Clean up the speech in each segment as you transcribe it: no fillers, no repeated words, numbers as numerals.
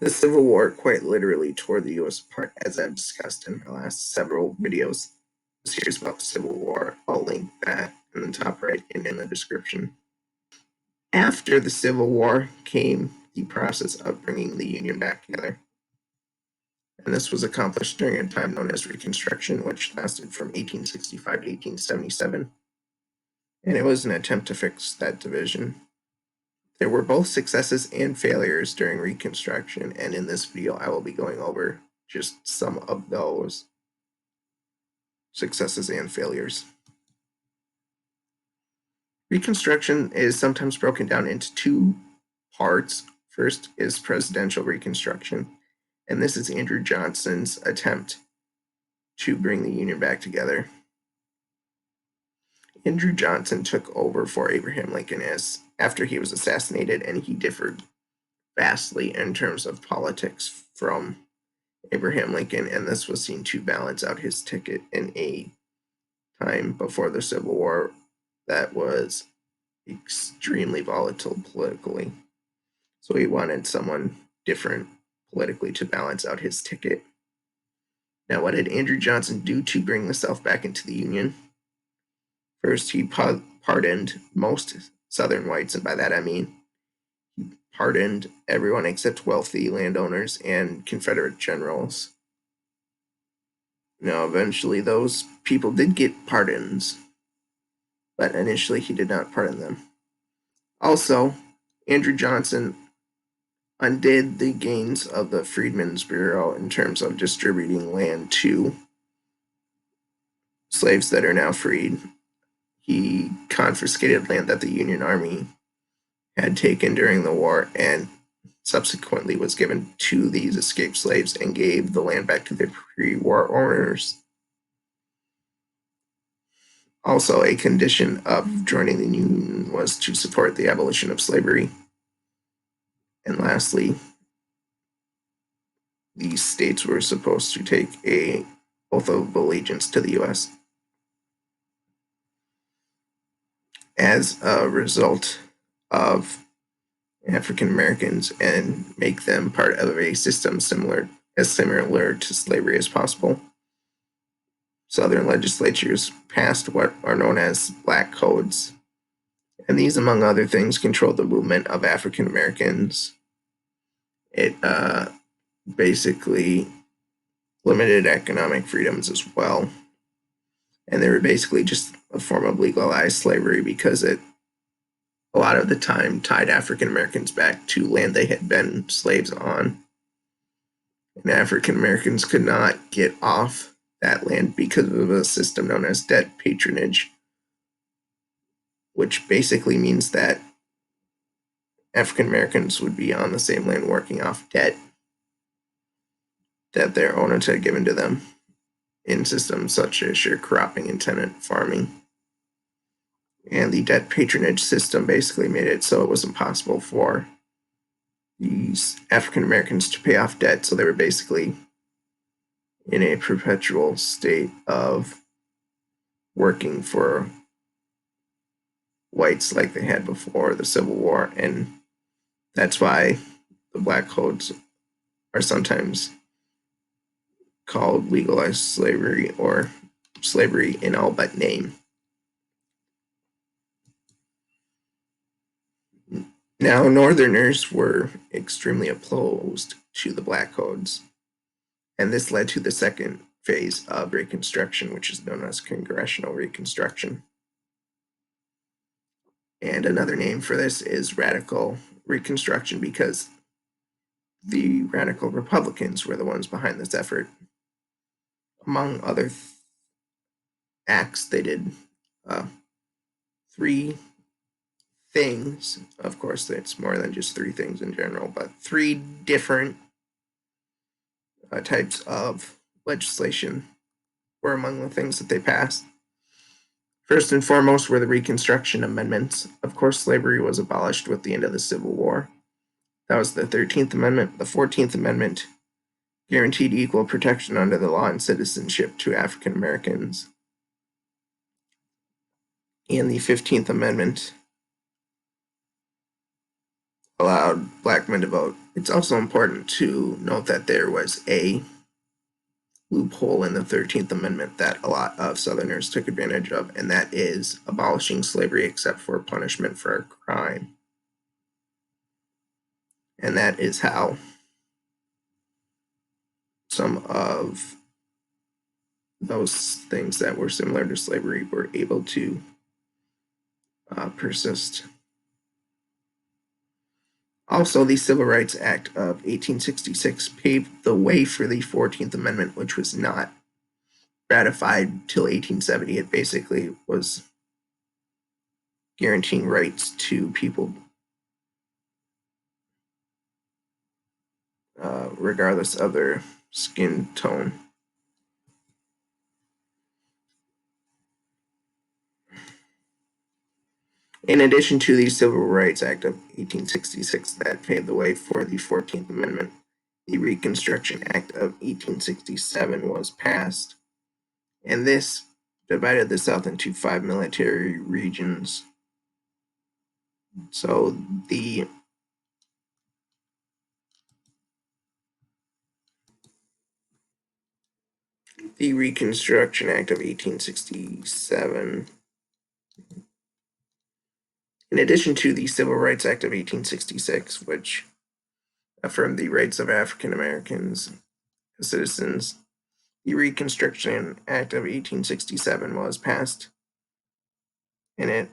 The Civil War quite literally tore the U.S. apart, as I've discussed in my last several videos. The series about the Civil War, I'll link that in the top right and in the description. After the Civil War came the process of bringing the Union back together. And this was accomplished during a time known as Reconstruction, which lasted from 1865 to 1877. And it was an attempt to fix that division. There were both successes and failures during Reconstruction, and in this video I will be going over just some of those successes and failures. Reconstruction is sometimes broken down into two parts. First is Presidential Reconstruction, and this is Andrew Johnson's attempt to bring the Union back together. Andrew Johnson took over for Abraham Lincoln after he was assassinated, and he differed vastly in terms of politics from Abraham Lincoln, and this was seen to balance out his ticket in a time before the Civil War that was extremely volatile politically. So he wanted someone different politically to balance out his ticket. Now, what did Andrew Johnson do to bring the South back into the Union? First, he pardoned most Southern whites, and by that I mean he pardoned everyone except wealthy landowners and Confederate generals. Now, eventually, those people did get pardons, but initially he did not pardon them. Also, Andrew Johnson undid the gains of the Freedmen's Bureau in terms of distributing land to slaves that are now freed. He confiscated land that the Union Army had taken during the war and subsequently was given to these escaped slaves and gave the land back to their pre-war owners. Also, a condition of joining the Union was to support the abolition of slavery. And lastly, these states were supposed to take an oath of allegiance to the U.S. as a result of African Americans and make them part of a system similar to slavery as possible. Southern legislatures passed what are known as black codes, and these, among other things, controlled the movement of African Americans. It basically limited economic freedoms as well, and they were basically just a form of legalized slavery because it a lot of the time tied African Americans back to land they had been slaves on. And African Americans could not get off that land because of a system known as debt patronage, which basically means that African Americans would be on the same land working off debt that their owners had given to them in systems such as sharecropping and tenant farming. And the debt patronage system basically made it so it was impossible for these African Americans to pay off debt, so they were basically in a perpetual state of working for whites like they had before the Civil War, and that's why the black codes are sometimes called legalized slavery or slavery in all but name. Now, Northerners were extremely opposed to the black codes, and this led to the second phase of Reconstruction, which is known as Congressional Reconstruction. And another name for this is Radical Reconstruction because the Radical Republicans were the ones behind this effort. Among other acts, they did 3 things. Of course, it's more than just 3 things in general, but 3 different types of legislation were among the things that they passed. First and foremost were the Reconstruction Amendments. Of course, slavery was abolished with the end of the Civil War. That was the 13th Amendment. The 14th Amendment guaranteed equal protection under the law and citizenship to African Americans. And the 15th Amendment allowed black men to vote. It's also important to note that there was a loophole in the 13th Amendment that a lot of Southerners took advantage of, and that is abolishing slavery except for punishment for a crime. And that is how some of those things that were similar to slavery were able to persist. Also, the Civil Rights Act of 1866 paved the way for the 14th Amendment, which was not ratified till 1870. It basically was guaranteeing rights to people regardless of their skin tone. In addition to the Civil Rights Act of 1866 that paved the way for the 14th Amendment, the Reconstruction Act of 1867 was passed, and this divided the South into 5 military regions. So the Reconstruction Act of 1867, in addition to the Civil Rights Act of 1866, which affirmed the rights of African Americans as citizens, the Reconstruction Act of 1867 was passed, and it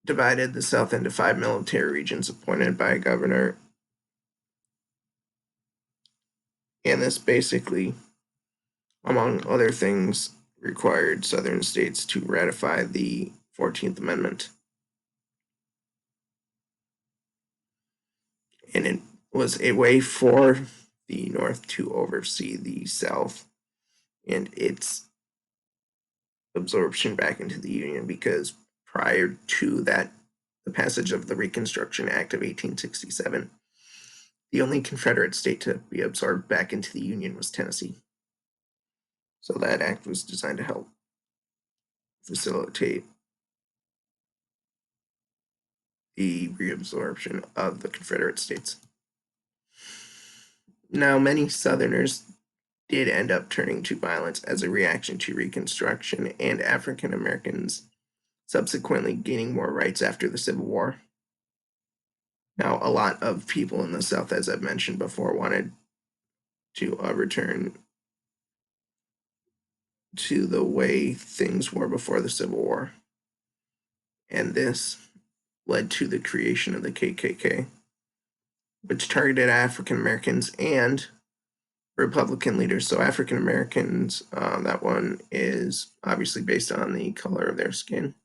divided the South into 5 military regions appointed by a governor. And this basically, among other things, required Southern states to ratify the 14th Amendment. And it was a way for the North to oversee the South and its absorption back into the Union, because prior to that, the passage of the Reconstruction Act of 1867, the only Confederate state to be absorbed back into the Union was Tennessee. So that act was designed to help facilitate the reabsorption of the Confederate states. Now, many Southerners did end up turning to violence as a reaction to Reconstruction, and African Americans subsequently gaining more rights after the Civil War. Now, a lot of people in the South, as I've mentioned before, wanted to return to the way things were before the Civil War. And this led to the creation of the KKK, which targeted African Americans and Republican leaders. So African Americans, that one is obviously based on the color of their skin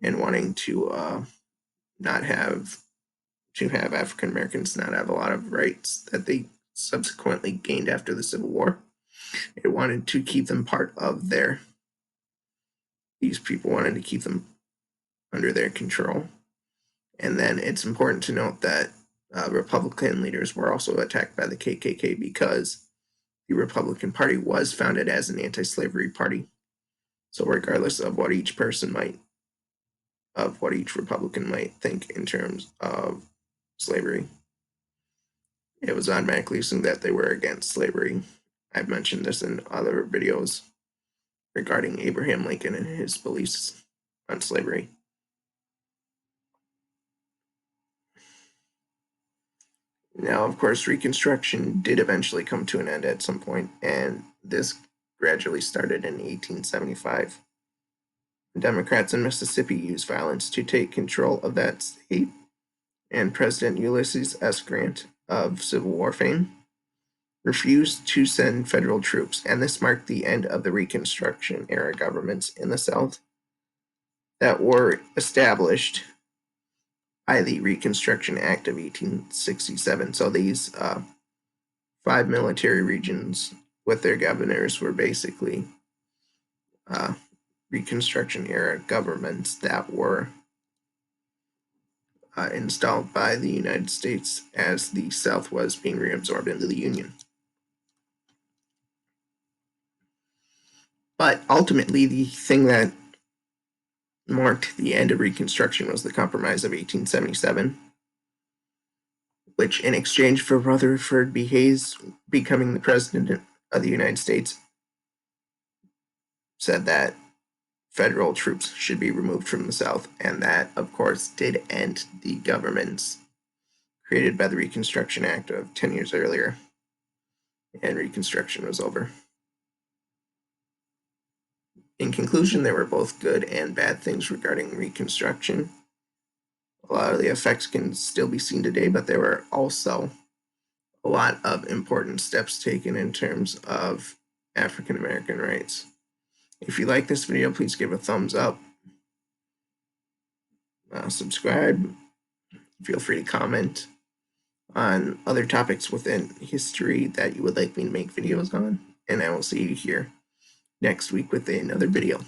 and wanting to not have African Americans not have a lot of rights that they subsequently gained after the Civil War. It wanted to keep them part of these people wanted to keep them under their control. And then it's important to note that Republican leaders were also attacked by the KKK because the Republican Party was founded as an anti-slavery party. So regardless of what each Republican might think in terms of slavery, it was automatically assumed that they were against slavery. I've mentioned this in other videos regarding Abraham Lincoln and his beliefs on slavery. Now, of course, Reconstruction did eventually come to an end at some point, and this gradually started in 1875. Democrats in Mississippi used violence to take control of that state, and President Ulysses S. Grant of Civil War fame refused to send federal troops, and this marked the end of the Reconstruction era governments in the South that were established by the Reconstruction Act of 1867. So these 5 military regions with their governors were basically Reconstruction era governments that were installed by the United States as the South was being reabsorbed into the Union. But ultimately, the thing that marked the end of Reconstruction was the Compromise of 1877. which in exchange for Rutherford B. Hayes becoming the President of the United States, said that federal troops should be removed from the South, and that, of course, did end the governments created by the Reconstruction Act of 10 years earlier, and Reconstruction was over. In conclusion, there were both good and bad things regarding Reconstruction. A lot of the effects can still be seen today, but there were also a lot of important steps taken in terms of African American rights. If you like this video, please give a thumbs up. Subscribe. Feel free to comment on other topics within history that you would like me to make videos on. And I will see you here next week with another video.